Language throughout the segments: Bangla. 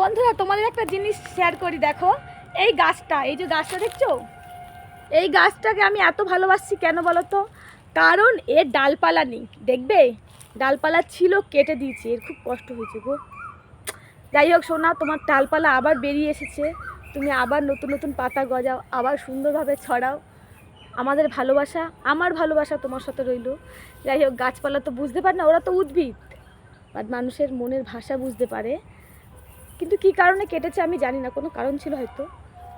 বন্ধুরা তোমাদের একটা জিনিস শেয়ার করি, দেখো এই গাছটা, এই যে গাছটা দেখছো, এই গাছটাকে আমি এত ভালোবাসি কেন বলো তো? কারণ এর ডালপালা নেই, দেখবে ডালপালা ছিল কেটে দিয়েছি, এর খুব কষ্ট হয়েছে গো। যাই হোক সোনা, তোমার ডালপালা আবার বেরিয়ে এসেছে, তুমি আবার নতুন নতুন পাতা গজাও, আবার সুন্দরভাবে ছড়াও। আমাদের ভালোবাসা, আমার ভালোবাসা তোমার সাথে রইল। যাই হোক, গাছপালা তো বুঝতে পারে না, ওরা তো উদ্ভিদ, বাট মানুষের মনের ভাষা বুঝতে পারে। কিন্তু কী কারণে কেটেছে আমি জানি না, কোনো কারণ ছিল হয়তো,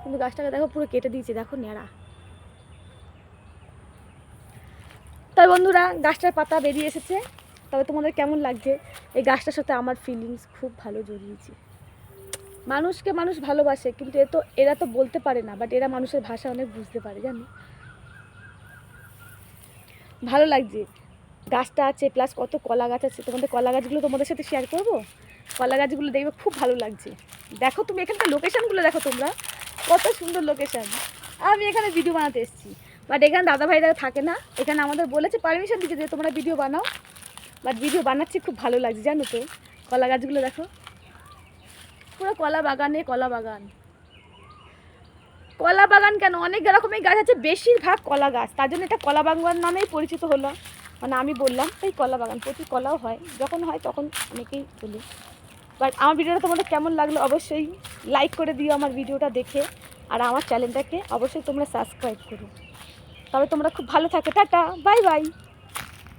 কিন্তু গাছটাকে দেখো পুরো কেটে দিয়েছে, দেখো ন্যাড়া। তাই বন্ধুরা, গাছটার পাতা বেরিয়ে এসেছে, তবে তোমাদের কেমন লাগছে? এই গাছটার সাথে আমার ফিলিংস খুব ভালো জড়িয়েছে। মানুষকে মানুষ ভালোবাসে, কিন্তু এরা তো বলতে পারে না, বাট এরা মানুষের ভাষা অনেক বুঝতে পারে, জানো। ভালো লাগছে, গাছটা আছে, প্লাস কত কলা গাছ আছে। তোমাদের কলা গাছগুলো তোমাদের সাথে শেয়ার করবো। কলা গাছগুলো দেখবে খুব ভালো লাগছে। দেখো তুমি এখানকার লোকেশানগুলো দেখো, তোমরা কত সুন্দর লোকেশান। আমি এখানে ভিডিও বানাতে এসেছি, বাট এখানে দাদাভাইরা থাকে না, এখানে আমাদের বলেছে, পারমিশন দিচ্ছে যে তোমরা ভিডিও বানাও, বাট ভিডিও বানাচ্ছি, খুব ভালো লাগছে জানো তো। কলা গাছগুলো দেখো, পুরো কলা বাগানে কলা বাগান। কলা বাগান কেন, অনেক রকমের গাছ আছে, বেশিরভাগ কলা গাছ, তার জন্য এটা কলা বাগান নামেই পরিচিত হলো। মানে আমি বললাম এই কলা বাগান, প্রচুর কলাও হয়, যখন হয় তখন অনেকেই বলে। বাট আমার ভিডিওটা তোমাদের কেমন লাগলো অবশ্যই লাইক করে দিও আমার ভিডিওটা দেখে, আর আমার চ্যানেলটাকে অবশ্যই তোমরা সাবস্ক্রাইব করো। তবে তোমরা খুব ভালো থাকো, টাটা, বাই বাই।